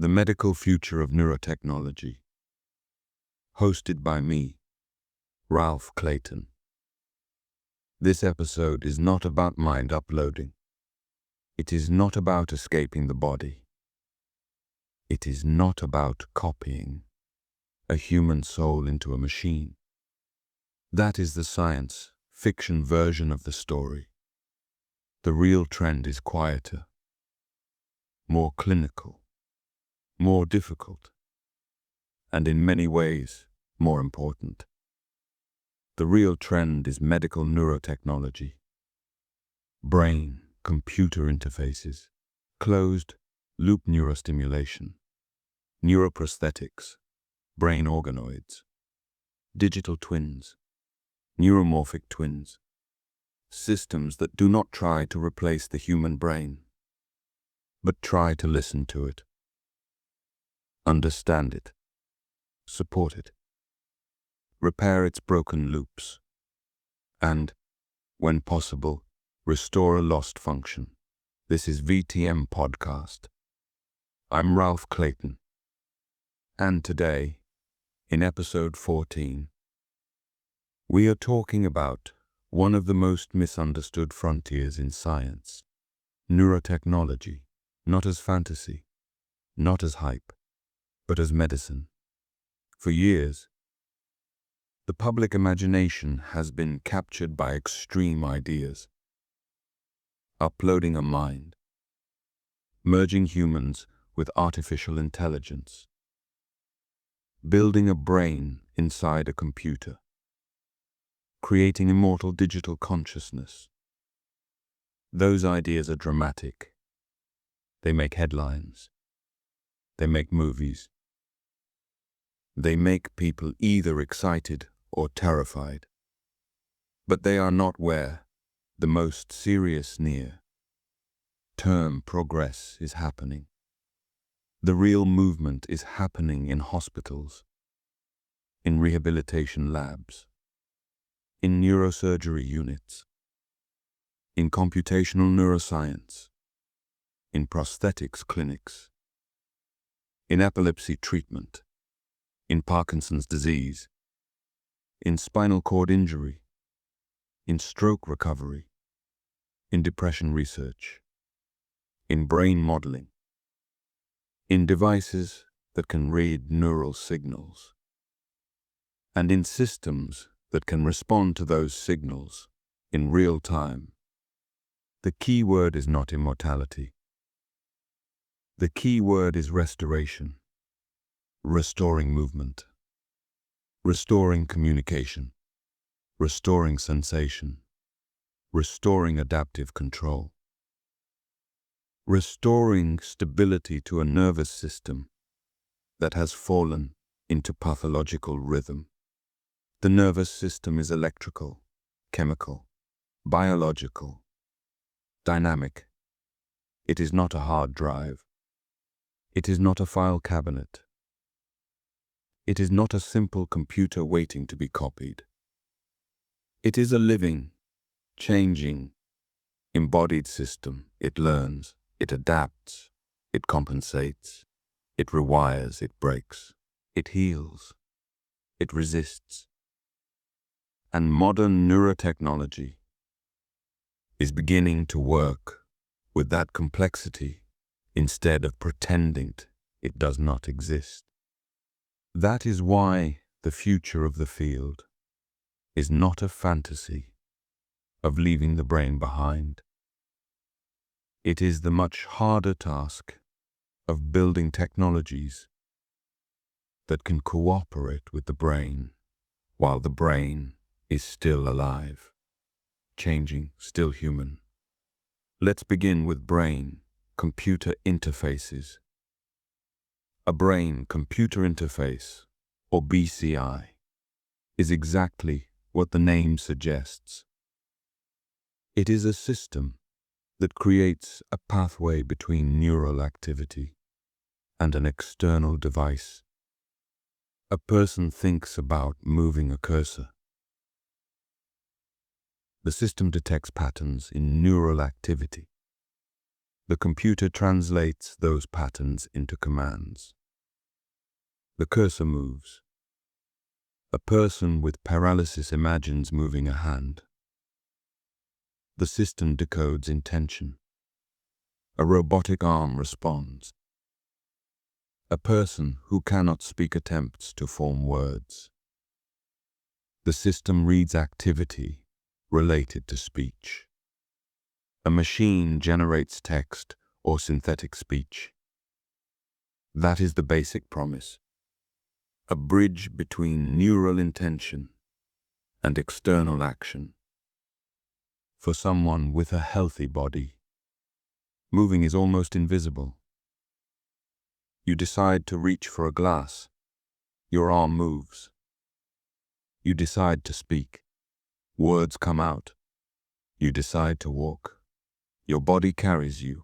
The Medical Future of Neurotechnology, hosted by me, Ralph Clayton. This episode is not about mind uploading. It is not about escaping the body. It is not about copying a human soul into a machine. That is the science fiction version of the story. The real trend is quieter, more clinical, more difficult, and in many ways, more important. The real trend is medical neurotechnology, brain-computer interfaces, closed-loop neurostimulation, neuroprosthetics, brain organoids, digital twins, neuromorphic twins, systems that do not try to replace the human brain, but try to listen to it, understand it, support it, repair its broken loops, and, when possible, restore a lost function. This is VTM Podcast. I'm Ralph Clayton, and today, in episode 14, we are talking about one of the most misunderstood frontiers in science, neurotechnology, not as fantasy, not as hype, but as medicine. For years, the public imagination has been captured by extreme ideas. Uploading a mind, merging humans with artificial intelligence, building a brain inside a computer, creating immortal digital consciousness. Those ideas are dramatic. They make headlines. They make movies. They make people either excited or terrified. But they are not where the most serious near-term progress is happening. The real movement is happening in hospitals, in rehabilitation labs, in neurosurgery units, in computational neuroscience, in prosthetics clinics, in epilepsy treatment, in Parkinson's disease, in spinal cord injury, in stroke recovery, in depression research, in brain modeling, in devices that can read neural signals, and in systems that can respond to those signals in real time. The key word is not immortality. The key word is restoration, restoring movement, restoring communication, restoring sensation, restoring adaptive control, restoring stability to a nervous system that has fallen into pathological rhythm. The nervous system is electrical, chemical, biological, dynamic. It is not a hard drive. It is not a file cabinet. It is not a simple computer waiting to be copied. It is a living, changing, embodied system. It learns, it adapts, it compensates, it rewires, it breaks, it heals, it resists. And modern neurotechnology is beginning to work with that complexity instead of pretending it does not exist. That is why the future of the field is not a fantasy of leaving the brain behind. It is the much harder task of building technologies that can cooperate with the brain while the brain is still alive, changing, still human. Let's begin with brain-computer interfaces. A brain-computer interface, or BCI, is exactly what the name suggests. It is a system that creates a pathway between neural activity and an external device. A person thinks about moving a cursor. The system detects patterns in neural activity. The computer translates those patterns into commands. The cursor moves. A person with paralysis imagines moving a hand. The system decodes intention. A robotic arm responds. A person who cannot speak attempts to form words. The system reads activity related to speech. A machine generates text or synthetic speech. That is the basic promise. A bridge between neural intention and external action. For someone with a healthy body, moving is almost invisible. You decide to reach for a glass, your arm moves. You decide to speak, words come out. You decide to walk, your body carries you.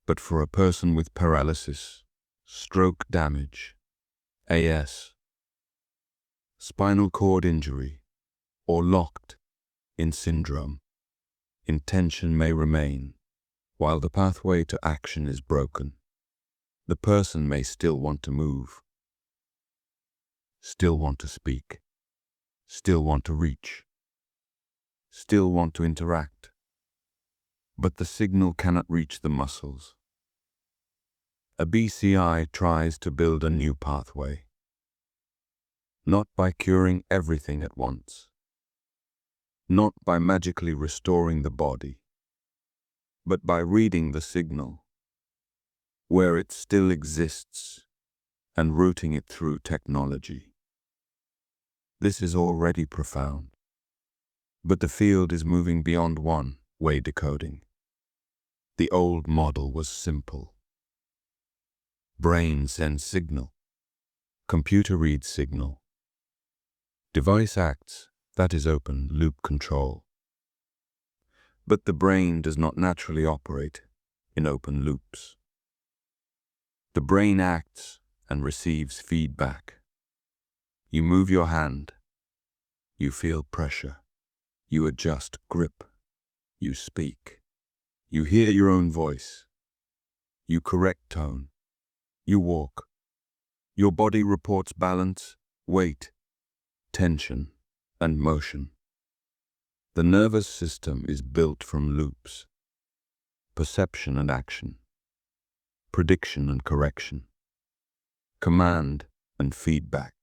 But for a person with paralysis, stroke damage, AS, spinal cord injury, or locked in syndrome, intention may remain, while the pathway to action is broken. The person may still want to move, still want to speak, still want to reach, still want to interact, but the signal cannot reach the muscles. A BCI tries to build a new pathway, not by curing everything at once, not by magically restoring the body, but by reading the signal where it still exists and routing it through technology. This is already profound, but the field is moving beyond one-way decoding. The old model was simple. Brain sends signal, computer reads signal. Device acts, that is open loop control. But the brain does not naturally operate in open loops. The brain acts and receives feedback. You move your hand, you feel pressure, you adjust grip, you speak, you hear your own voice, you correct tone, you walk. Your body reports balance, weight, tension, and motion. The nervous system is built from loops, perception and action, prediction and correction, command and feedback.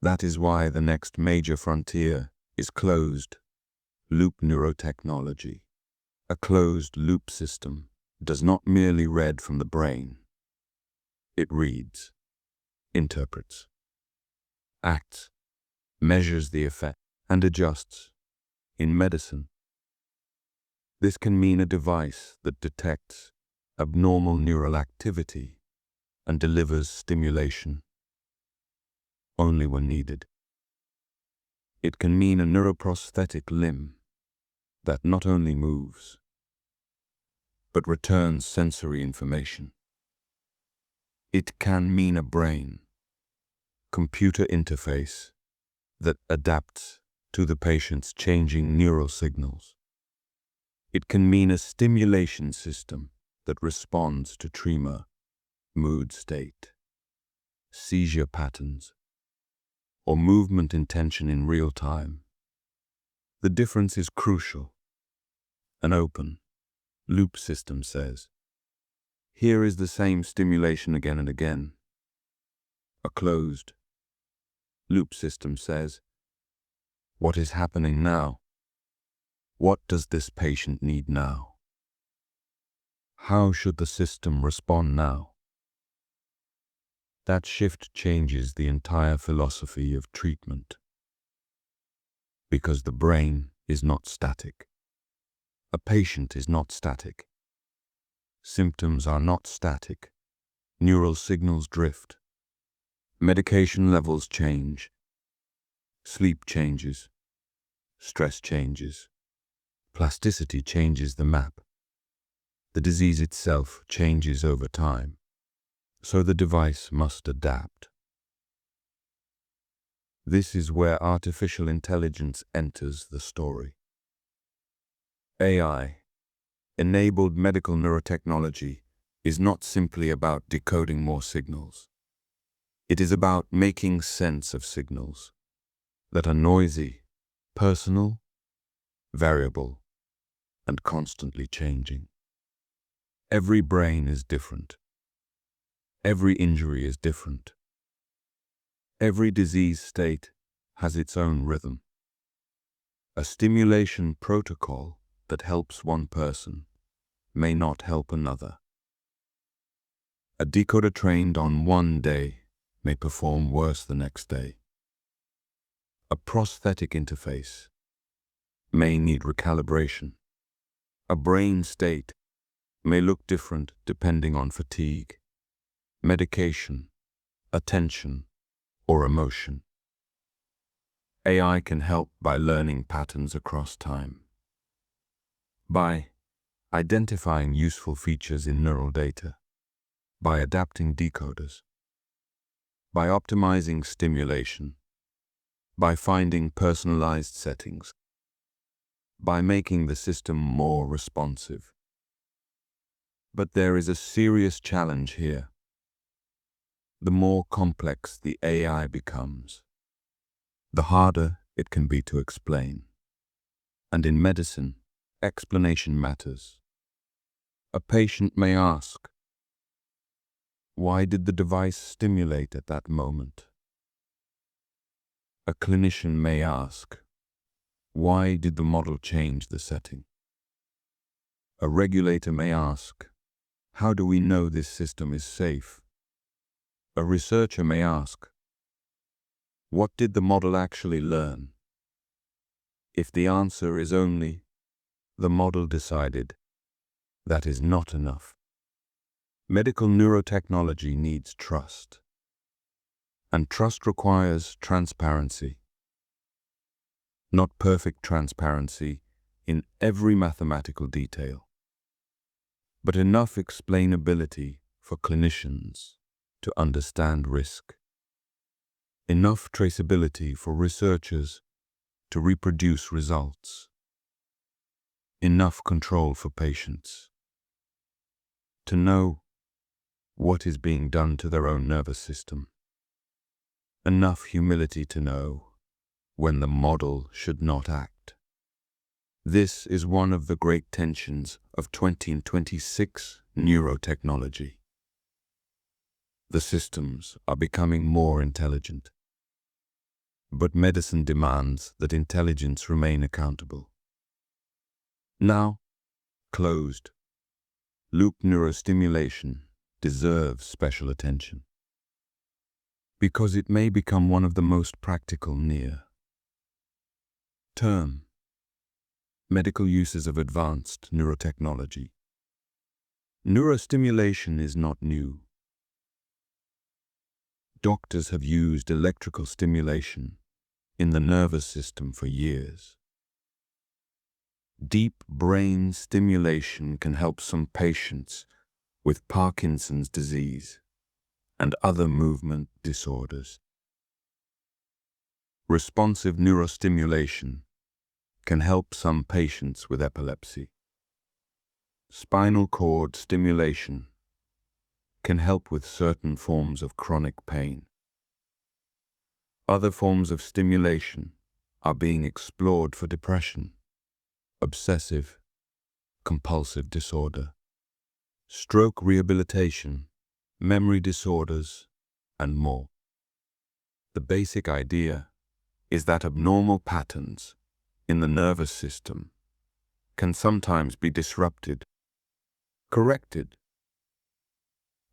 That is why the next major frontier is closed-loop neurotechnology. A closed-loop system does not merely read from the brain. It reads, interprets, acts, measures the effect, and adjusts. In medicine, this can mean a device that detects abnormal neural activity and delivers stimulation only when needed. It can mean a neuroprosthetic limb that not only moves, but returns sensory information. It can mean a brain-computer interface that adapts to the patient's changing neural signals. It can mean a stimulation system that responds to tremor, mood state, seizure patterns, or movement intention in real time. The difference is crucial. An open loop system says, here is the same stimulation again and again. A closed loop system says, what is happening now? What does this patient need now? How should the system respond now? That shift changes the entire philosophy of treatment. Because the brain is not static. A patient is not static. Symptoms are not static. Neural signals drift. Medication levels change. Sleep changes. Stress changes. Plasticity changes the map. The disease itself changes over time. So the device must adapt. This is where artificial intelligence enters the story. AI, Enabled medical neurotechnology is not simply about decoding more signals. It is about making sense of signals that are noisy, personal, variable, and constantly changing. Every brain is different. Every injury is different. Every disease state has its own rhythm. A stimulation protocol that helps one person may not help another. A decoder trained on one day may perform worse the next day. A prosthetic interface may need recalibration. A brain state may look different depending on fatigue, medication, attention, or emotion. AI can help by learning patterns across time, by identifying useful features in neural data, by adapting decoders, by optimizing stimulation, by finding personalized settings, by making the system more responsive. But there is a serious challenge here. The more complex the AI becomes, the harder it can be to explain. And in medicine, explanation matters. A patient may ask, why did the device stimulate at that moment? A clinician may ask, why did the model change the setting? A regulator may ask, how do we know this system is safe? A researcher may ask, what did the model actually learn? If the answer is only, the model decided, that is not enough. Medical neurotechnology needs trust. And trust requires transparency. Not perfect transparency in every mathematical detail, but enough explainability for clinicians to understand risk. Enough traceability for researchers to reproduce results. Enough control for patients to know what is being done to their own nervous system. Enough humility to know when the model should not act. This is one of the great tensions of 2026 neurotechnology. The systems are becoming more intelligent, but medicine demands that intelligence remain accountable. Now, closed loop neurostimulation deserves special attention, because it may become one of the most practical near-term medical uses of advanced neurotechnology. Neurostimulation is not new. Doctors have used electrical stimulation in the nervous system for years. Deep brain stimulation can help some patients with Parkinson's disease and other movement disorders. Responsive neurostimulation can help some patients with epilepsy. Spinal cord stimulation can help with certain forms of chronic pain. Other forms of stimulation are being explored for depression, obsessive, compulsive disorder, stroke rehabilitation, memory disorders, and more. The basic idea is that abnormal patterns in the nervous system can sometimes be disrupted, corrected,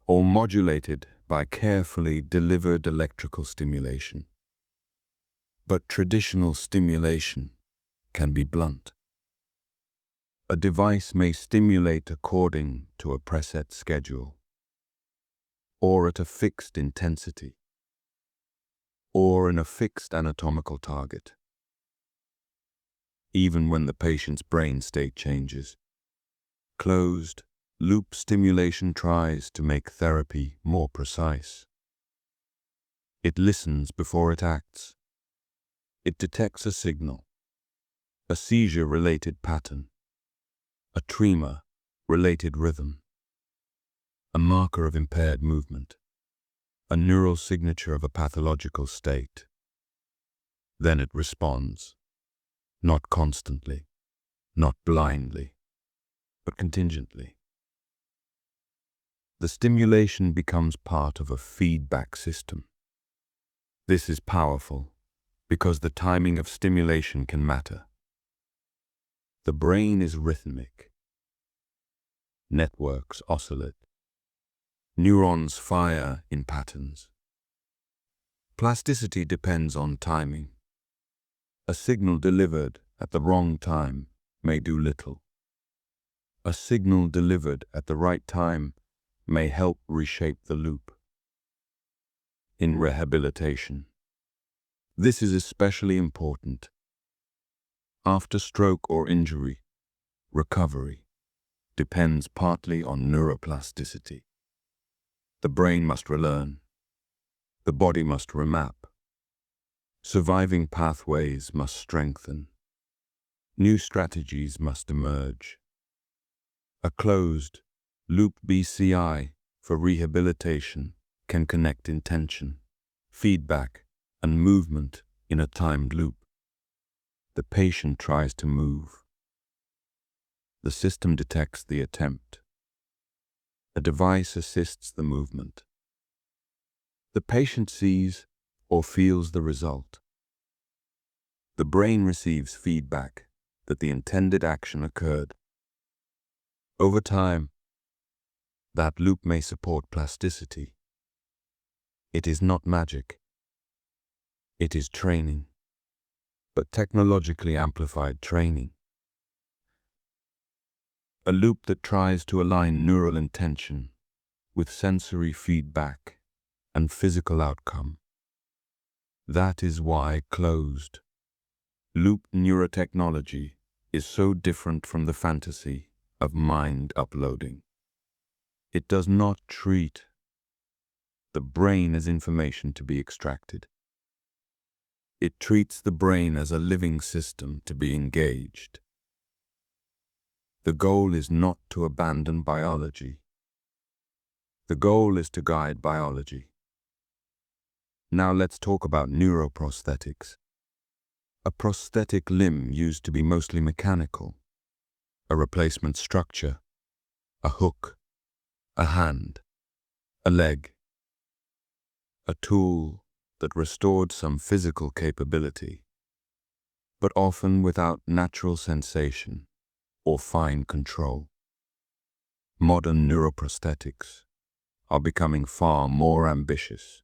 or modulated by carefully delivered electrical stimulation. But traditional stimulation can be blunt. A device may stimulate according to a preset schedule, or at a fixed intensity, or in a fixed anatomical target, even when the patient's brain state changes. Closed loop stimulation tries to make therapy more precise. It listens before it acts. It detects a signal, a seizure-related pattern, a tremor, related rhythm, a marker of impaired movement, a neural signature of a pathological state. Then it responds, not constantly, not blindly, but contingently. The stimulation becomes part of a feedback system. This is powerful because the timing of stimulation can matter. The brain is rhythmic. Networks oscillate. Neurons fire in patterns. Plasticity depends on timing. A signal delivered at the wrong time may do little. A signal delivered at the right time may help reshape the loop. In rehabilitation, this is especially important. After stroke or injury, recovery depends partly on neuroplasticity. The brain must relearn. The body must remap. Surviving pathways must strengthen. New strategies must emerge. A closed loop BCI for rehabilitation can connect intention, feedback, and movement in a timed loop. The patient tries to move. The system detects the attempt. A device assists the movement. The patient sees or feels the result. The brain receives feedback that the intended action occurred. Over time, that loop may support plasticity. It is not magic. It is training, but technologically amplified training. A loop that tries to align neural intention with sensory feedback and physical outcome. That is why closed loop neurotechnology is so different from the fantasy of mind uploading. It does not treat the brain as information to be extracted. It treats the brain as a living system to be engaged. The goal is not to abandon biology. The goal is to guide biology. Now let's talk about neuroprosthetics. A prosthetic limb used to be mostly mechanical. A replacement structure, a hook, a hand, a leg. A tool that restored some physical capability, but often without natural sensation or fine control. Modern neuroprosthetics are becoming far more ambitious.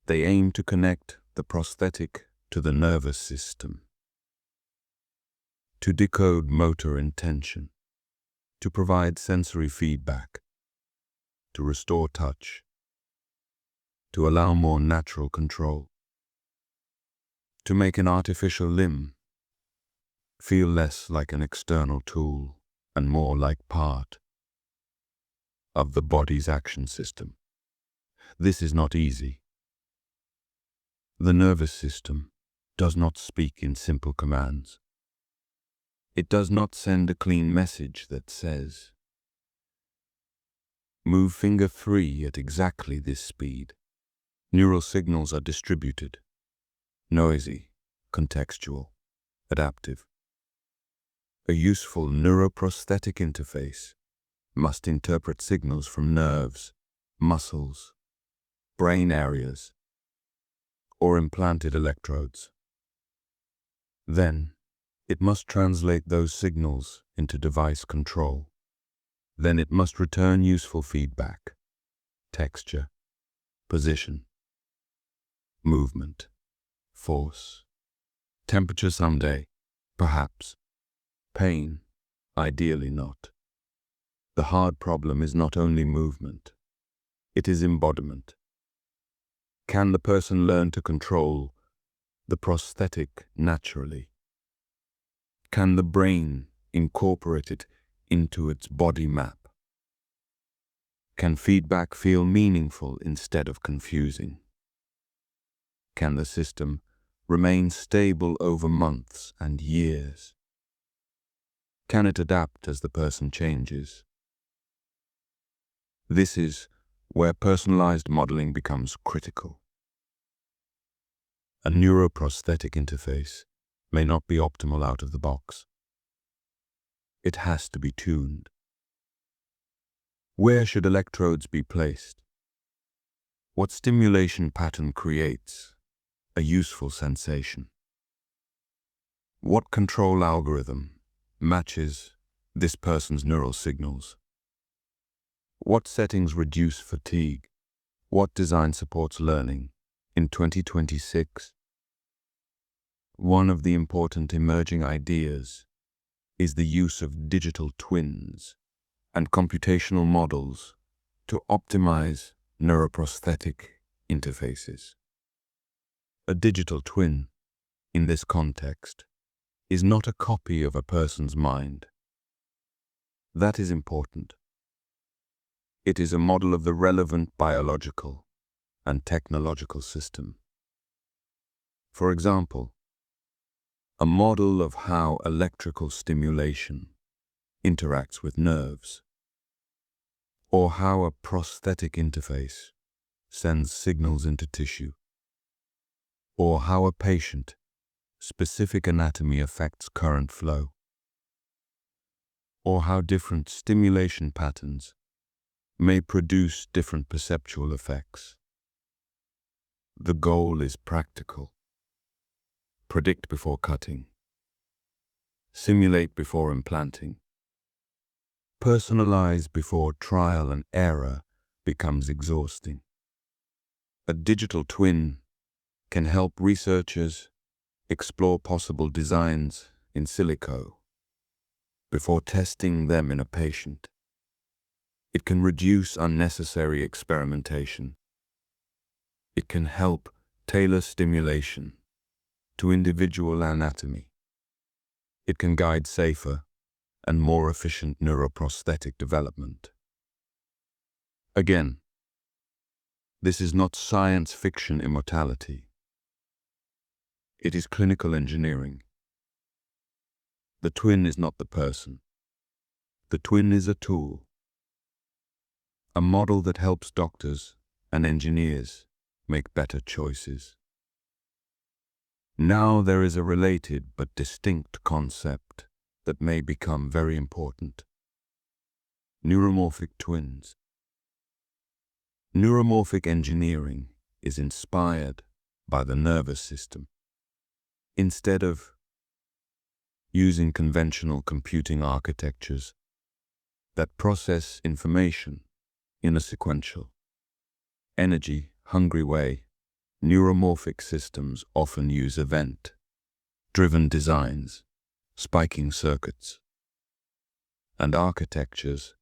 They aim to connect the prosthetic to the nervous system, to decode motor intention, to provide sensory feedback, to restore touch, to allow more natural control, to make an artificial limb feel less like an external tool and more like part of the body's action system. This is not easy. The nervous system does not speak in simple commands. It does not send a clean message that says, "Move finger 3 at exactly this speed." Neural signals are distributed, noisy, contextual, adaptive. A useful neuroprosthetic interface must interpret signals from nerves, muscles, brain areas, or implanted electrodes. Then, it must translate those signals into device control. Then it must return useful feedback, texture, position, movement, force, temperature someday, perhaps, pain, ideally not. The hard problem is not only movement, it is embodiment. Can the person learn to control the prosthetic naturally? Can the brain incorporate it into its body map? Can feedback feel meaningful instead of confusing? Can the system remain stable over months and years? Can it adapt as the person changes? This is where personalized modeling becomes critical. A neuroprosthetic interface may not be optimal out of the box. It has to be tuned. Where should electrodes be placed? What stimulation pattern creates a useful sensation? What control algorithm matches this person's neural signals? What settings reduce fatigue? What design supports learning? In 2026, one of the important emerging ideas is the use of digital twins and computational models to optimize neuroprosthetic interfaces. A digital twin, in this context, is not a copy of a person's mind. That is important. It is a model of the relevant biological and technological system. For example, a model of how electrical stimulation interacts with nerves, or how a prosthetic interface sends signals into tissue, or how a patient-specific anatomy affects current flow, or how different stimulation patterns may produce different perceptual effects. The goal is practical. Predict before cutting. Simulate before implanting. Personalize before trial and error becomes exhausting. A digital twin can help researchers explore possible designs in silico before testing them in a patient. It can reduce unnecessary experimentation. It can help tailor stimulation to individual anatomy. It can guide safer and more efficient neuroprosthetic development. Again, this is not science fiction immortality. It is clinical engineering. The twin is not the person. The twin is a tool, a model that helps doctors and engineers make better choices. Now there is a related but distinct concept that may become very important. Neuromorphic twins. Neuromorphic engineering is inspired by the nervous system. Instead of using conventional computing architectures that process information in a sequential, energy-hungry way, neuromorphic systems often use event-driven designs, spiking circuits, and architectures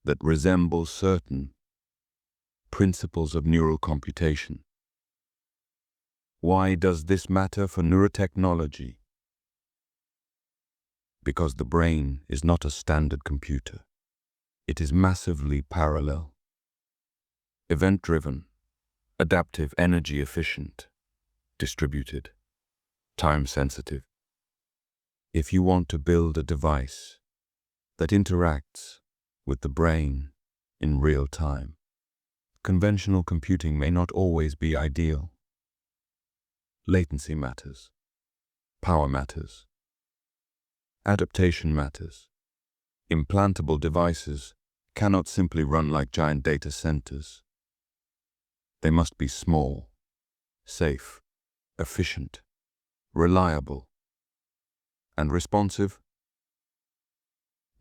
that resemble certain principles of neural computation. Why does this matter for neurotechnology? Because the brain is not a standard computer. It is massively parallel, event-driven, adaptive, energy-efficient, distributed, time-sensitive. If you want to build a device that interacts with the brain in real time, conventional computing may not always be ideal. Latency matters. Power matters. Adaptation matters. Implantable devices cannot simply run like giant data centers. They must be small, safe, efficient, reliable, and responsive.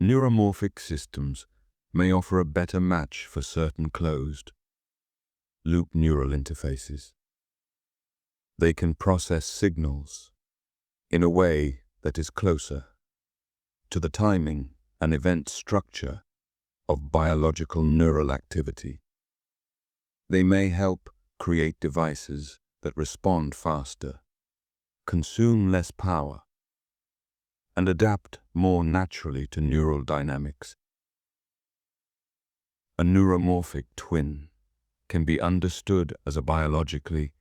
Neuromorphic systems may offer a better match for certain closed-loop neural interfaces. They can process signals in a way that is closer to the timing and event structure of biological neural activity. They may help create devices that respond faster, consume less power, and adapt more naturally to neural dynamics. A neuromorphic twin can be understood as a biologically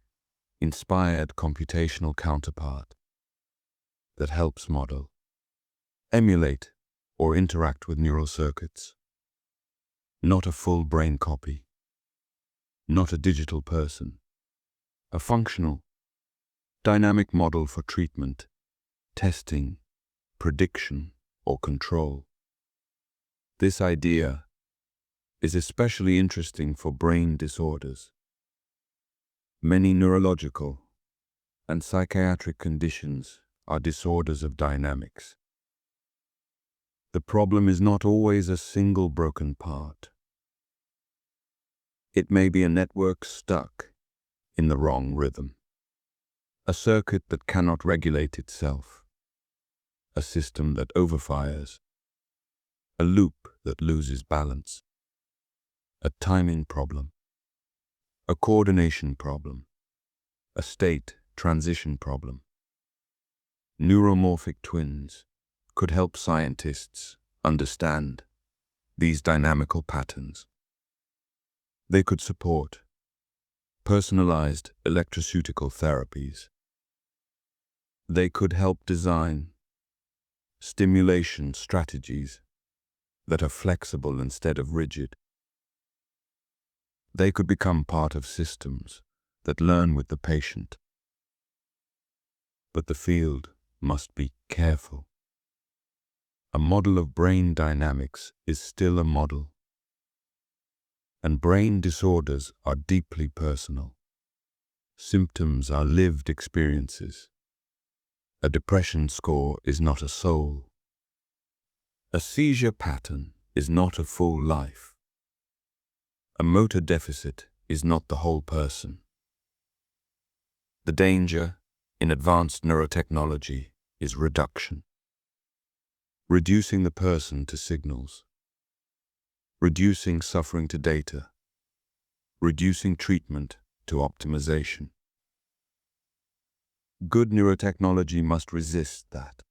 inspired computational counterpart that helps model, emulate, or interact with neural circuits. Not a full brain copy. Not a digital person. A functional, dynamic model for treatment, testing, prediction, or control. This idea is especially interesting for brain disorders. Many neurological and psychiatric conditions are disorders of dynamics. The problem is not always a single broken part. It may be a network stuck in the wrong rhythm, a circuit that cannot regulate itself, a system that overfires, a loop that loses balance, a timing problem, a coordination problem, a state transition problem. Neuromorphic twins could help scientists understand these dynamical patterns. They could support personalized electroceutical therapies. They could help design stimulation strategies that are flexible instead of rigid. They could become part of systems that learn with the patient. But the field must be careful. A model of brain dynamics is still a model, and brain disorders are deeply personal. Symptoms are lived experiences. A depression score is not a soul. A seizure pattern is not a full life. A motor deficit is not the whole person. The danger in advanced neurotechnology is reduction. Reducing the person to signals. Reducing suffering to data. Reducing treatment to optimization. Good neurotechnology must resist that.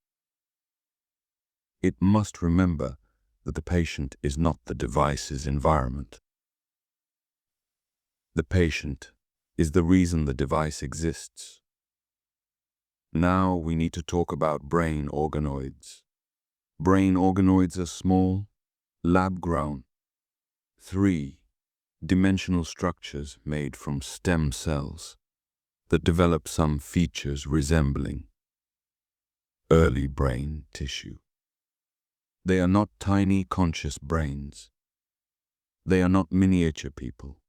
It must remember that the patient is not the device's environment. The patient is the reason the device exists. Now we need to talk about brain organoids. Brain organoids are small, lab-grown, three-dimensional structures made from stem cells that develop some features resembling early brain tissue. They are not tiny conscious brains. They are not miniature people.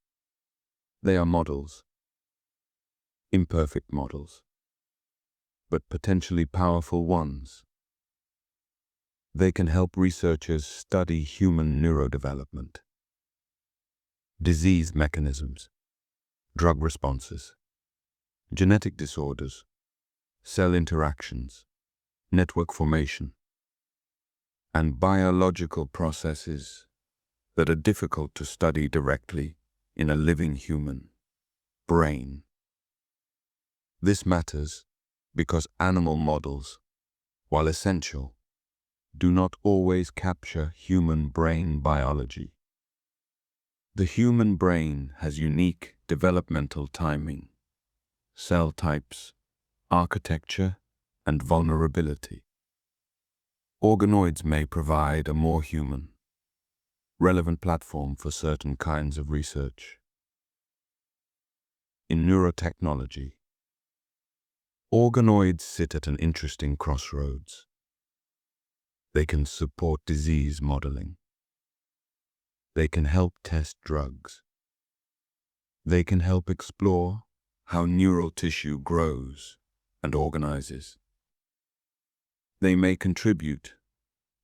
They are models, imperfect models, but potentially powerful ones. They can help researchers study human neurodevelopment, disease mechanisms, drug responses, genetic disorders, cell interactions, network formation, and biological processes that are difficult to study directly in a living human brain. This matters because animal models, while essential, do not always capture human brain biology. The human brain has unique developmental timing, cell types, architecture, and vulnerability. Organoids may provide a more human, relevant platform for certain kinds of research. In neurotechnology, organoids sit at an interesting crossroads. They can support disease modeling. They can help test drugs. They can help explore how neural tissue grows and organizes. They may contribute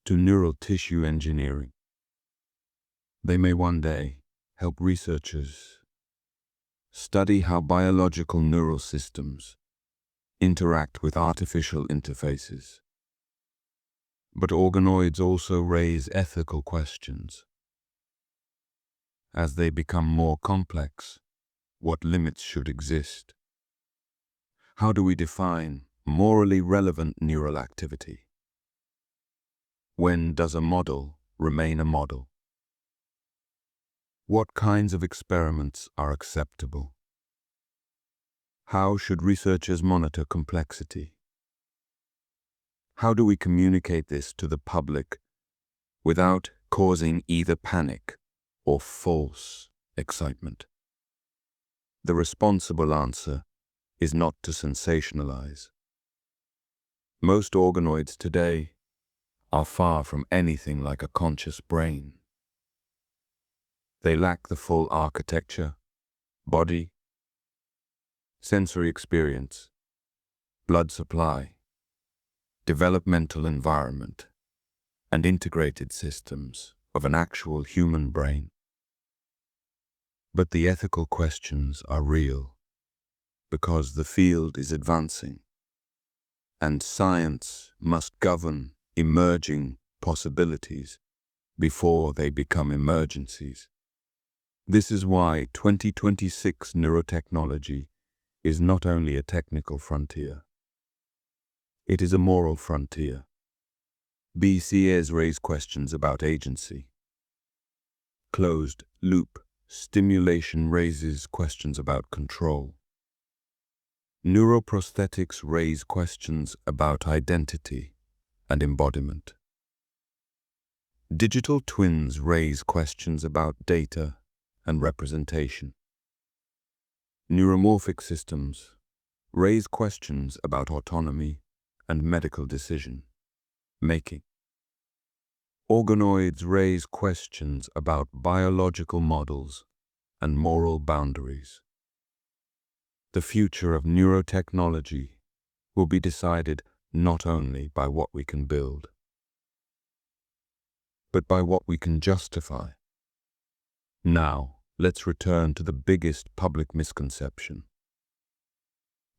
to neural tissue engineering. They may one day help researchers study how biological neural systems interact with artificial interfaces. But organoids also raise ethical questions. As they become more complex, what limits should exist? How do we define morally relevant neural activity? When does a model remain a model? What kinds of experiments are acceptable? How should researchers monitor complexity? How do we communicate this to the public without causing either panic or false excitement. The responsible answer is not to sensationalize. Most organoids today are far from anything like a conscious brain. They lack the full architecture, body, sensory experience, blood supply, developmental environment, and integrated systems of an actual human brain. But the ethical questions are real, because the field is advancing, and science must govern emerging possibilities before they become emergencies. This is why 2026 neurotechnology is not only a technical frontier, it is a moral frontier. BCAs raise questions about agency. Closed-loop stimulation raises questions about control. Neuroprosthetics raise questions about identity and embodiment. Digital twins raise questions about data and representation. Neuromorphic systems raise questions about autonomy and medical decision-making. Organoids raise questions about biological models and moral boundaries. The future of neurotechnology will be decided not only by what we can build, but by what we can justify. Now, let's return to the biggest public misconception: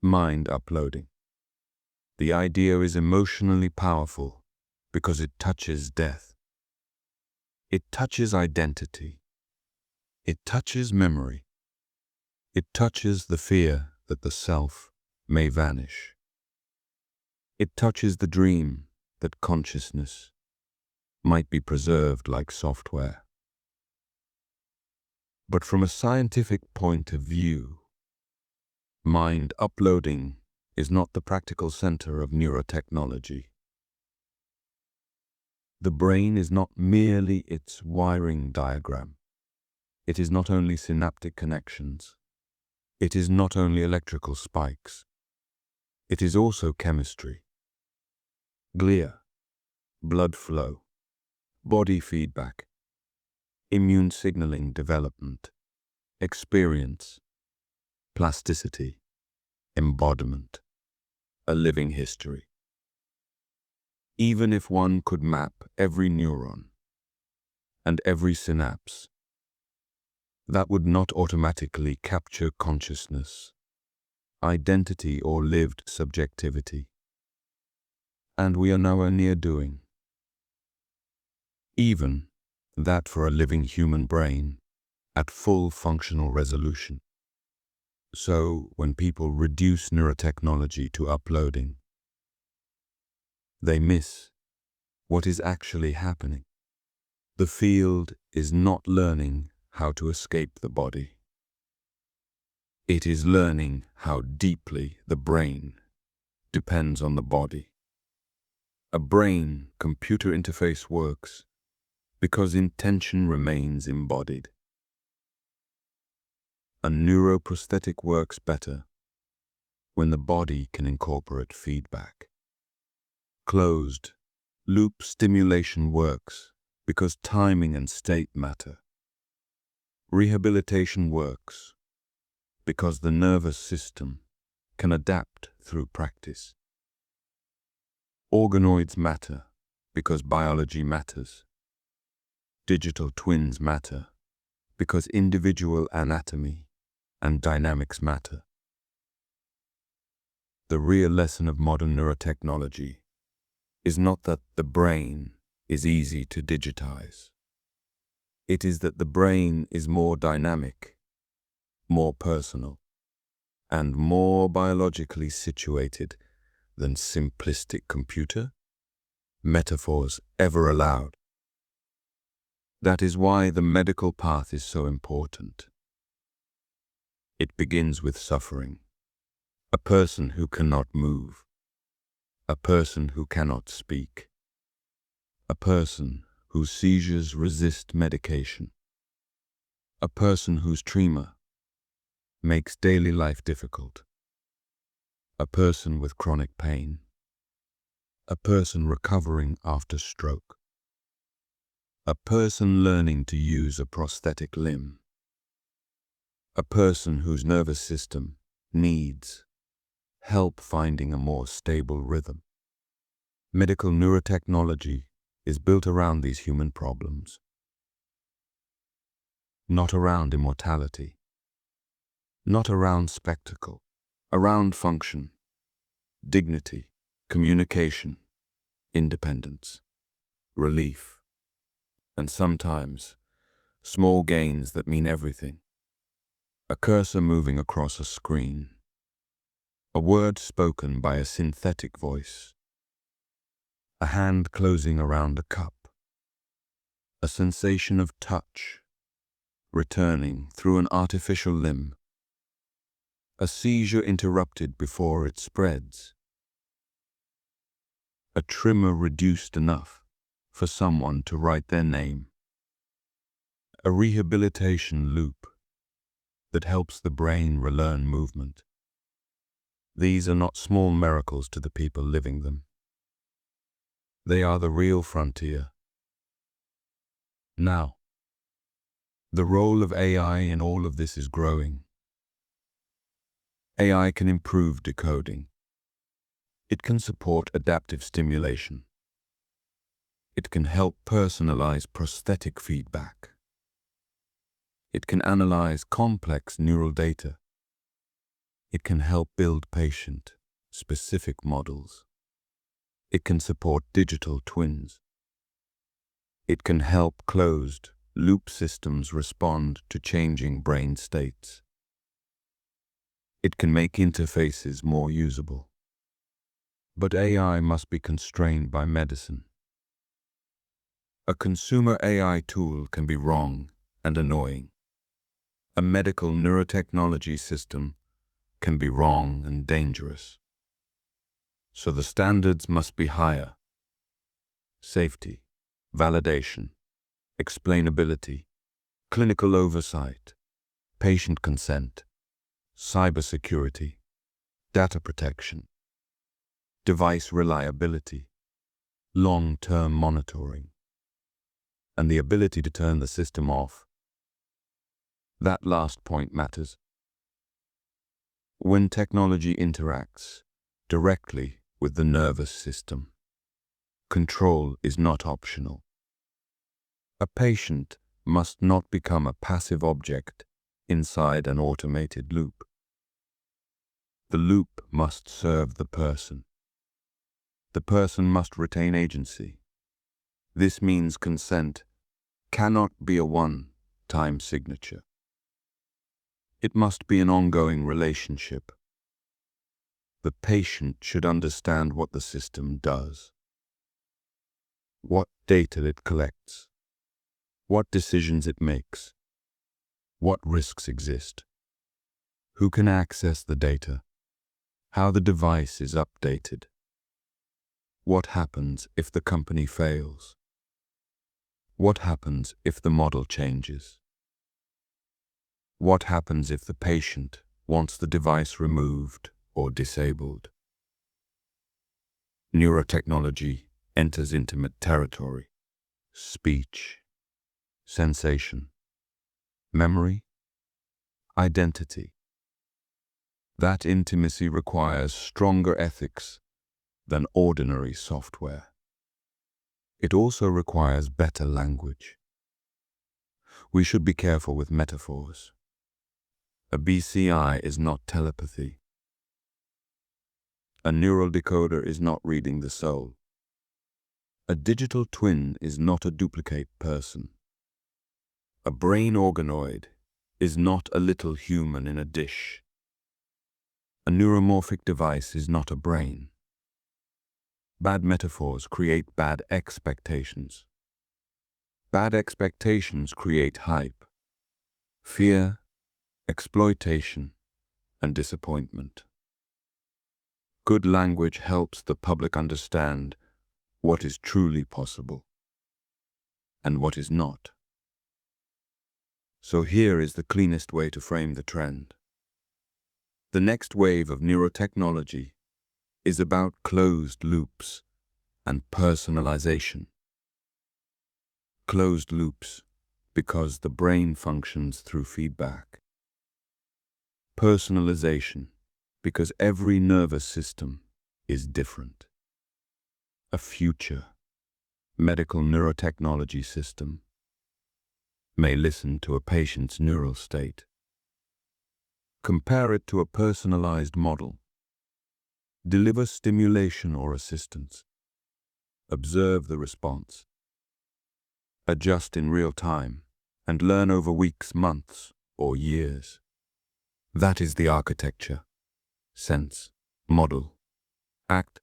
mind uploading. The idea is emotionally powerful because it touches death. It touches identity. It touches memory. It touches the fear that the self may vanish. It touches the dream that consciousness might be preserved like software. But from a scientific point of view, mind uploading is not the practical center of neurotechnology. The brain is not merely its wiring diagram. It is not only synaptic connections. It is not only electrical spikes. It is also chemistry, glia, blood flow, body feedback, immune signaling development, experience, plasticity, embodiment, a living history. Even if one could map every neuron and every synapse, that would not automatically capture consciousness, identity, or lived subjectivity. And we are nowhere near doing even that for a living human brain at full functional resolution. So, when people reduce neurotechnology to uploading, they miss what is actually happening. The field is not learning how to escape the body. It is learning how deeply the brain depends on the body. A brain-computer interface works because intention remains embodied. A neuroprosthetic works better when the body can incorporate feedback. Closed-loop stimulation works because timing and state matter. Rehabilitation works because the nervous system can adapt through practice. Organoids matter because biology matters. Digital twins matter because individual anatomy and dynamics matter. The real lesson of modern neurotechnology is not that the brain is easy to digitize. It is that the brain is more dynamic, more personal, and more biologically situated than simplistic computer metaphors ever allowed. That is why the medical path is so important. It begins with suffering. A person who cannot move. A person who cannot speak. A person whose seizures resist medication, a person whose tremor makes daily life difficult, a person with chronic pain, a person recovering after stroke, a person learning to use a prosthetic limb, a person whose nervous system needs help finding a more stable rhythm. Medical neurotechnology is built around these human problems, not around immortality, not around spectacle, around function, dignity, communication, independence, relief, and sometimes small gains that mean everything. A cursor moving across a screen, a word spoken by a synthetic voice, a hand closing around a cup, a sensation of touch returning through an artificial limb, a seizure interrupted before it spreads, a tremor reduced enough for someone to write their name, a rehabilitation loop that helps the brain relearn movement. These are not small miracles to the people living them. They are the real frontier. Now, the role of AI in all of this is growing. AI can improve decoding. It can support adaptive stimulation. It can help personalize prosthetic feedback. It can analyze complex neural data. It can help build patient-specific models. It can support digital twins. It can help closed-loop systems respond to changing brain states. It can make interfaces more usable. But AI must be constrained by medicine. A consumer AI tool can be wrong and annoying. A medical neurotechnology system can be wrong and dangerous. So the standards must be higher. Safety, validation, explainability, clinical oversight, patient consent, cybersecurity, data protection, device reliability, long-term monitoring, and the ability to turn the system off. That last point matters. When technology interacts directly with the nervous system, control is not optional. A patient must not become a passive object inside an automated loop. The loop must serve the person. The person must retain agency. This means consent cannot be a one-time signature. It must be an ongoing relationship. The patient should understand what the system does, what data it collects, what decisions it makes, what risks exist, who can access the data, how the device is updated, what happens if the company fails, what happens if the model changes, what happens if the patient wants the device removed or disabled. Neurotechnology enters intimate territory. Speech, sensation, memory, identity. That intimacy requires stronger ethics than ordinary software. It also requires better language. We should be careful with metaphors. A BCI is not telepathy. A neural decoder is not reading the soul. A digital twin is not a duplicate person. A brain organoid is not a little human in a dish. A neuromorphic device is not a brain. Bad metaphors create bad expectations. Bad expectations create hype, fear, exploitation, and disappointment. Good language helps the public understand what is truly possible. and what is not. So here is the cleanest way to frame the trend. The next wave of neurotechnology is about closed loops and personalization. Closed loops because the brain functions through feedback. Personalization because every nervous system is different. A future medical neurotechnology system may listen to a patient's neural state. Compare it to a personalized model. Deliver stimulation or assistance. Observe the response. Adjust in real time and learn over weeks, months, or years. That is the architecture. Sense, model, act,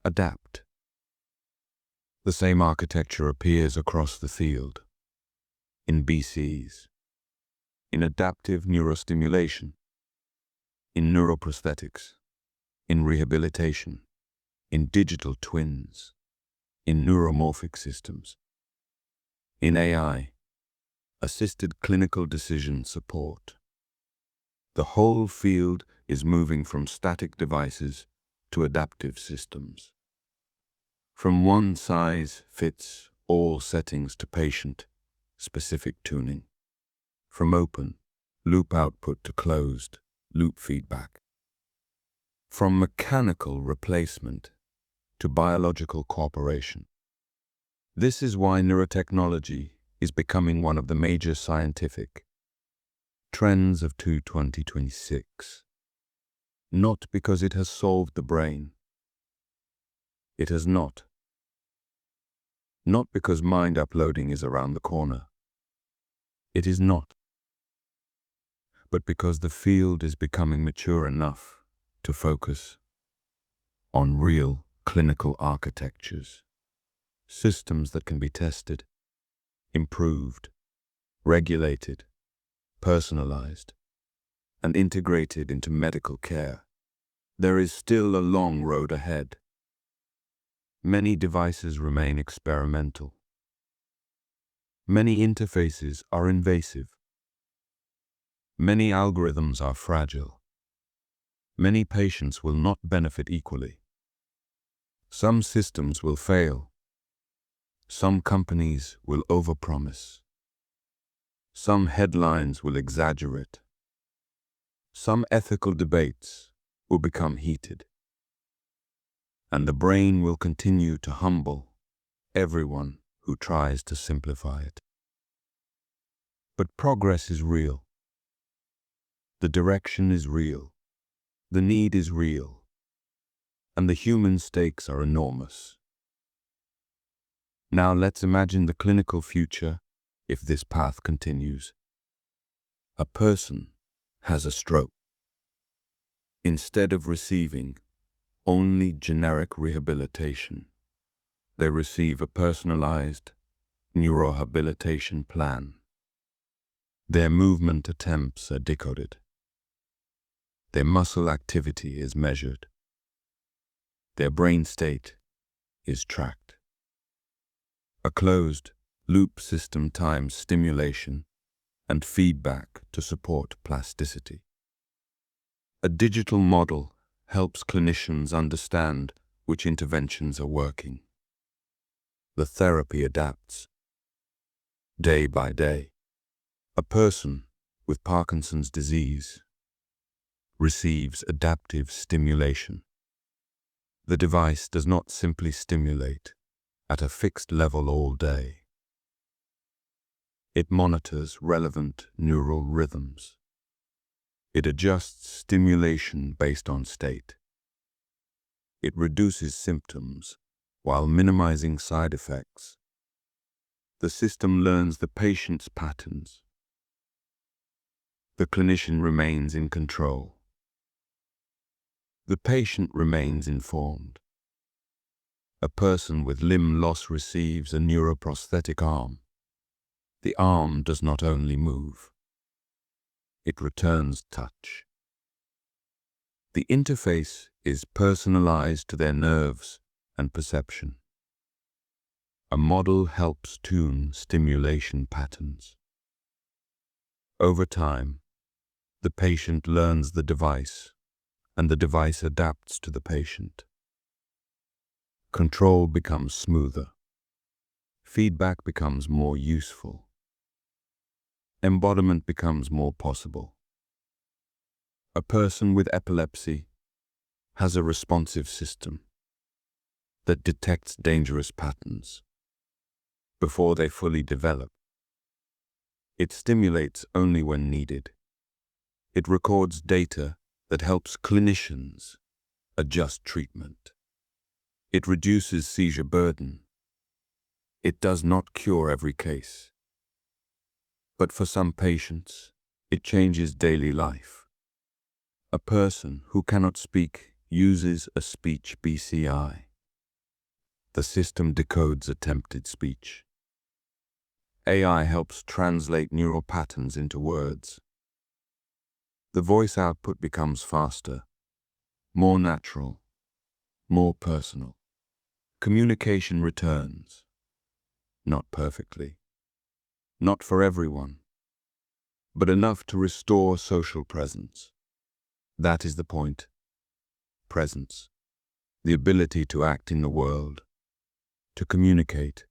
adapt. The same architecture appears across the field. In BCs, in adaptive neurostimulation, in neuroprosthetics, in rehabilitation, in digital twins, in neuromorphic systems, in AI, assisted clinical decision support. The whole field is moving from static devices to adaptive systems. From one-size-fits-all settings to patient-specific tuning. From open loop output to closed loop feedback. From mechanical replacement to biological cooperation. This is why neurotechnology is becoming one of the major scientific trends of 2026. Not because it has solved the brain. It has not. Not because mind uploading is around the corner. It is not. But because the field is becoming mature enough to focus on real clinical architectures, systems that can be tested, improved, regulated, personalized, and integrated into medical care. There is still a long road ahead. Many devices remain experimental. Many interfaces are invasive. Many algorithms are fragile. Many patients will not benefit equally. Some systems will fail. Some companies will overpromise. Some headlines will exaggerate. Some ethical debates will become heated. And the brain will continue to humble everyone who tries to simplify it. But progress is real. The direction is real. The need is real. And the human stakes are enormous. Now let's imagine the clinical future if this path continues. A person has a stroke. Instead of receiving only generic rehabilitation, they receive a personalized neurohabilitation plan. Their movement attempts are decoded. Their muscle activity is measured. Their brain state is tracked. A closed loop system times stimulation and feedback to support plasticity. A digital model helps clinicians understand which interventions are working. The therapy adapts. Day by day, a person with Parkinson's disease receives adaptive stimulation. The device does not simply stimulate at a fixed level all day. It monitors relevant neural rhythms. It adjusts stimulation based on state. It reduces symptoms while minimizing side effects. The system learns the patient's patterns. The clinician remains in control. The patient remains informed. A person with limb loss receives a neuroprosthetic arm. The arm does not only move. It returns touch. The interface is personalized to their nerves and perception. A model helps tune stimulation patterns. Over time, the patient learns the device, and the device adapts to the patient. Control becomes smoother. Feedback becomes more useful. Embodiment becomes more possible. A person with epilepsy has a responsive system that detects dangerous patterns before they fully develop. It stimulates only when needed. It records data that helps clinicians adjust treatment. It reduces seizure burden. It does not cure every case. But for some patients, it changes daily life. A person who cannot speak uses a speech BCI. The system decodes attempted speech. AI helps translate neural patterns into words. The voice output becomes faster, more natural, more personal. Communication returns. Not perfectly. Not for everyone. But enough to restore social presence. That is the point. Presence. The ability to act in the world. To communicate.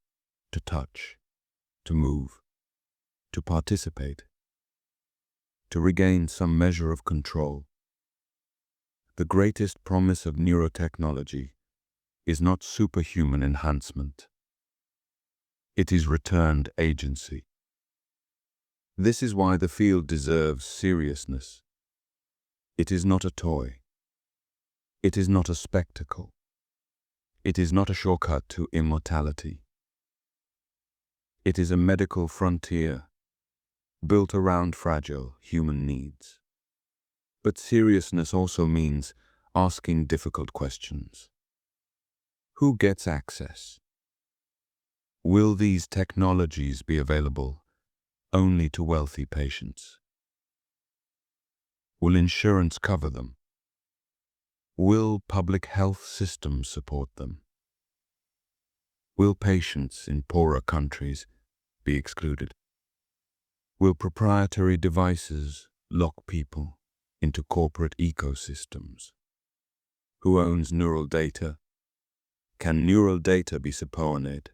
To touch. To move. To participate. To regain some measure of control. The greatest promise of neurotechnology is not superhuman enhancement. It is returned agency. This is why the field deserves seriousness. It is not a toy. It is not a spectacle. It is not a shortcut to immortality. It is a medical frontier built around fragile human needs. But seriousness also means asking difficult questions. Who gets access? Will these technologies be available only to wealthy patients? Will insurance cover them? Will public health systems support them? Will patients in poorer countries be excluded? Will proprietary devices lock people into corporate ecosystems? Who owns neural data? Can neural data be supponeed?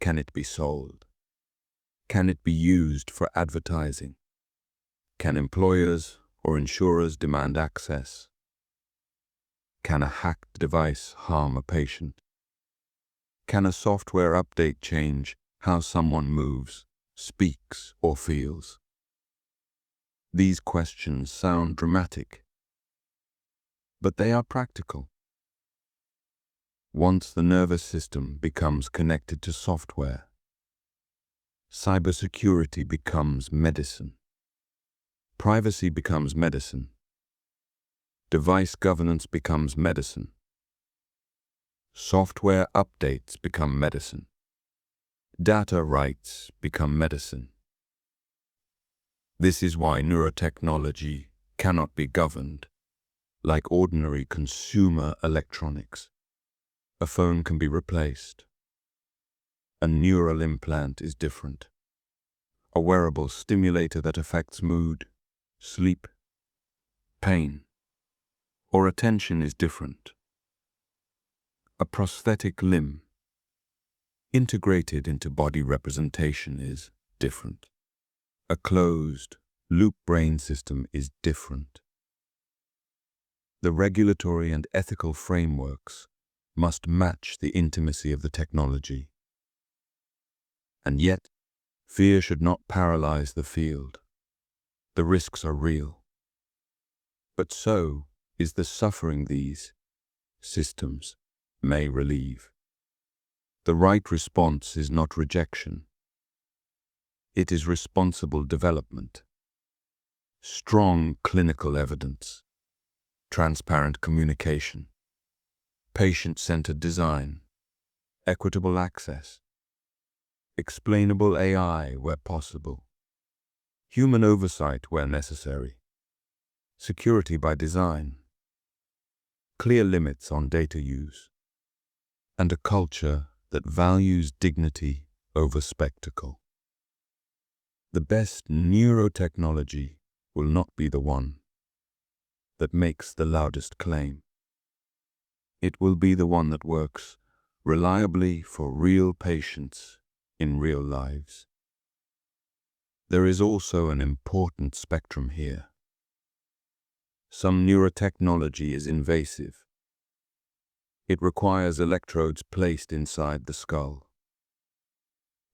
Can it be sold? Can it be used for advertising? Can employers or insurers demand access? Can a hacked device harm a patient? Can a software update change how someone moves, speaks, or feels? These questions sound dramatic, but they are practical. Once the nervous system becomes connected to software, cybersecurity becomes medicine. Privacy becomes medicine. Device governance becomes medicine. Software updates become medicine. Data rights become medicine. This is why neurotechnology cannot be governed like ordinary consumer electronics. A phone can be replaced. A neural implant is different. A wearable stimulator that affects mood, sleep, pain, or attention is different. A prosthetic limb integrated into body representation is different. A closed, loop brain system is different. The regulatory and ethical frameworks must match the intimacy of the technology. And yet, fear should not paralyze the field. The risks are real. But so is the suffering these systems may relieve. The right response is not rejection. It is responsible development. Strong clinical evidence, transparent communication, patient-centered design, equitable access, explainable AI where possible, human oversight where necessary, security by design, clear limits on data use, and a culture that values dignity over spectacle. The best neurotechnology will not be the one that makes the loudest claim. It will be the one that works reliably for real patients in real lives. There is also an important spectrum here. Some neurotechnology is invasive. It requires electrodes placed inside the skull,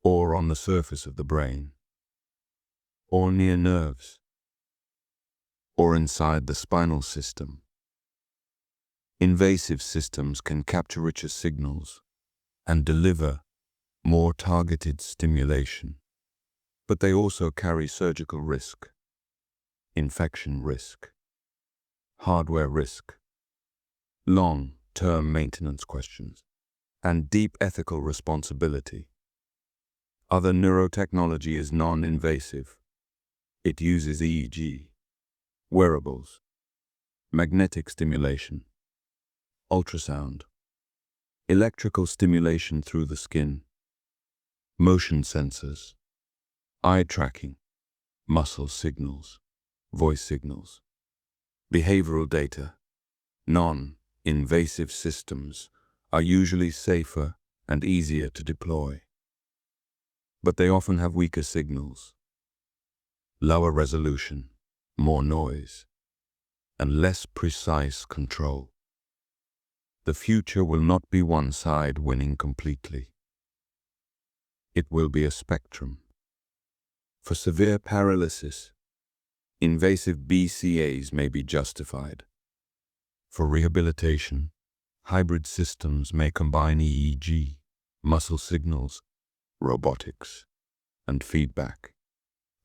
or on the surface of the brain, or near nerves, or inside the spinal system. Invasive systems can capture richer signals and deliver more targeted stimulation, but they also carry surgical risk, infection risk, hardware risk, long-term maintenance questions, and deep ethical responsibility. Other neurotechnology is non-invasive. It uses EEG, wearables, magnetic stimulation, ultrasound, electrical stimulation through the skin, motion sensors, eye tracking, muscle signals, voice signals, behavioral data. Non-invasive systems are usually safer and easier to deploy, but they often have weaker signals, lower resolution, more noise, and less precise control. The future will not be one side winning completely. It will be a spectrum. For severe paralysis, invasive BCAs may be justified. For rehabilitation, hybrid systems may combine EEG, muscle signals, robotics, and feedback.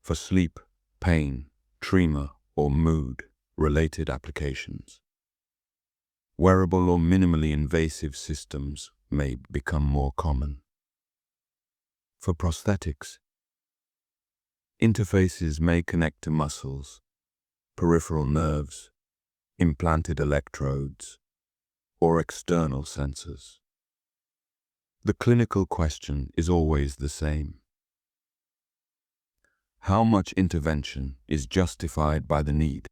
For sleep, pain, tremor, or mood-related applications, wearable or minimally invasive systems may become more common. For prosthetics, interfaces may connect to muscles, peripheral nerves, implanted electrodes, or external sensors. The clinical question is always the same. How much intervention is justified by the need?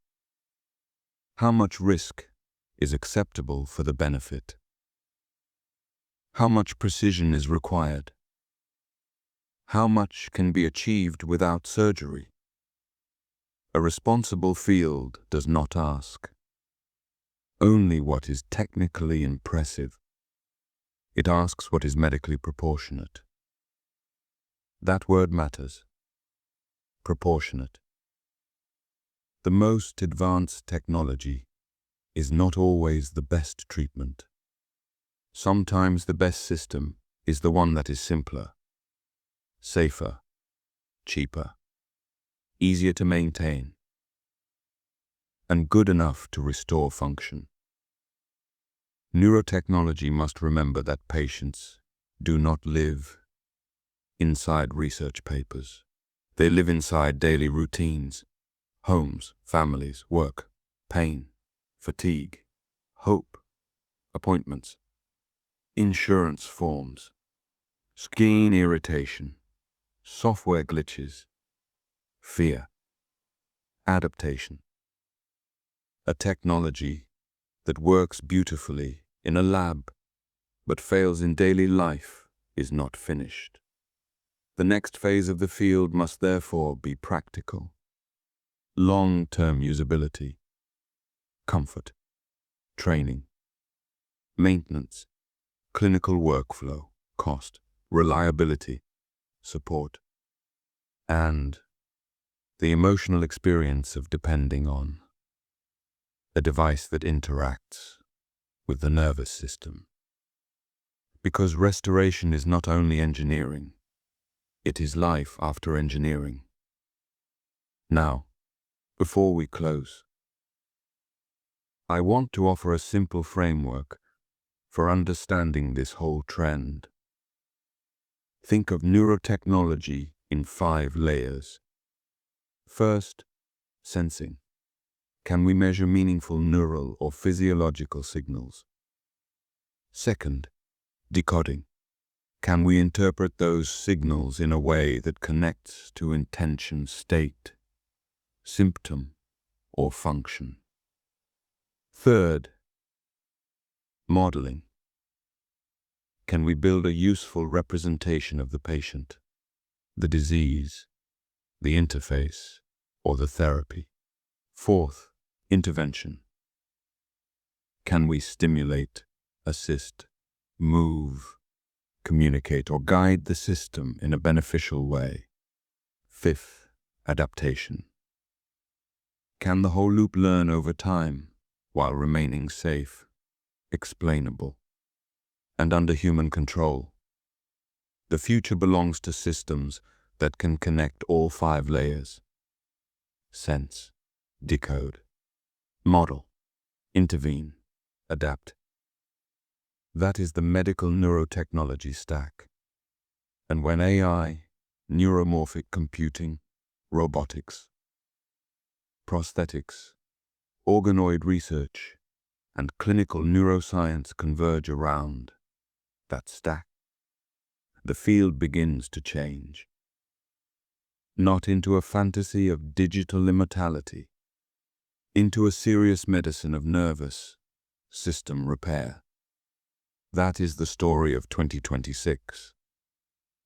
How much risk is acceptable for the benefit? How much precision is required? How much can be achieved without surgery? A responsible field does not ask only what is technically impressive. It asks what is medically proportionate. That word matters. Proportionate. The most advanced technology is not always the best treatment. Sometimes the best system is the one that is simpler, safer, cheaper, easier to maintain, and good enough to restore function. Neurotechnology must remember that patients do not live inside research papers. They live inside daily routines, homes, families, work, pain, fatigue, hope, appointments, insurance forms, skin irritation, software glitches, fear, adaptation. A technology that works beautifully in a lab but fails in daily life is not finished. The next phase of the field must therefore be practical. Long-term usability, comfort, training, maintenance, clinical workflow, cost, reliability, support, and the emotional experience of depending on a device that interacts with the nervous system. Because restoration is not only engineering, it is life after engineering. Now, before we close, I want to offer a simple framework for understanding this whole trend. Think of neurotechnology in 5 layers. First, sensing. Can we measure meaningful neural or physiological signals? Second, decoding. Can we interpret those signals in a way that connects to intention, state, symptom, or function? Third, modeling. Can we build a useful representation of the patient, the disease, the interface, or the therapy? Fourth, intervention. Can we stimulate, assist, move, communicate, or guide the system in a beneficial way? Fifth, adaptation. Can the whole loop learn over time while remaining safe, explainable, and under human control? The future belongs to systems that can connect all 5 layers: sense, decode, model, intervene, adapt. That is the medical neurotechnology stack. And when AI, neuromorphic computing, robotics, prosthetics, organoid research, and clinical neuroscience converge around that stack, the field begins to change. Not into a fantasy of digital immortality, into a serious medicine of nervous system repair. That is the story of 2026.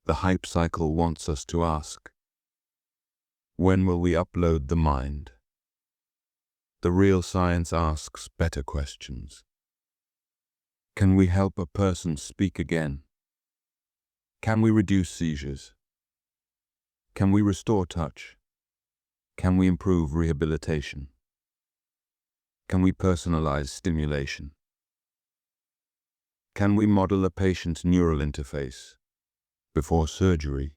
The hype cycle wants us to ask, when will we upload the mind? The real science asks better questions. Can we help a person speak again? Can we reduce seizures? Can we restore touch? Can we improve rehabilitation? Can we personalize stimulation? Can we model a patient's neural interface before surgery?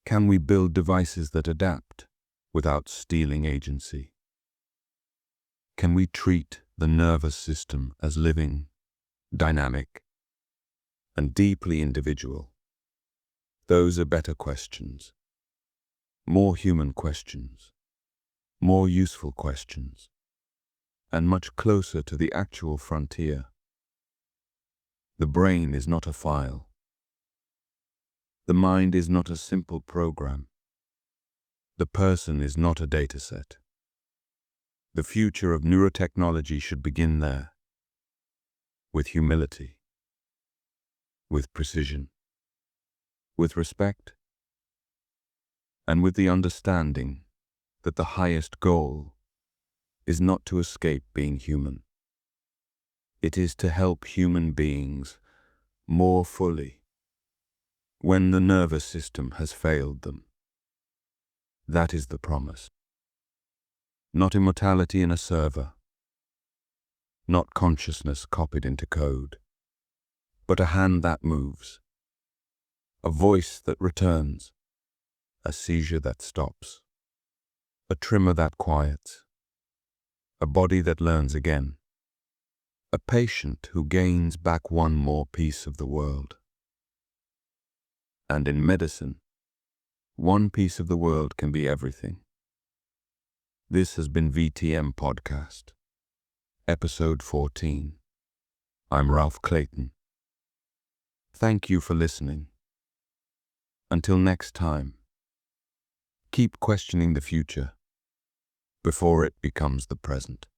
Can we build devices that adapt without stealing agency? Can we treat the nervous system as living, dynamic, and deeply individual? Those are better questions. More human questions. More useful questions. And much closer to the actual frontier. The brain is not a file. The mind is not a simple program. The person is not a dataset. The future of neurotechnology should begin there, with humility, with precision, with respect, and with the understanding that the highest goal is not to escape being human. It is to help human beings more fully when the nervous system has failed them. That is the promise. Not immortality in a server, not consciousness copied into code, but a hand that moves, a voice that returns, a seizure that stops, a tremor that quiets, a body that learns again, a patient who gains back one more piece of the world. And in medicine, one piece of the world can be everything. This has been VTM Podcast, Episode 14. I'm Ralph Clayton. Thank you for listening. Until next time, keep questioning the future before it becomes the present.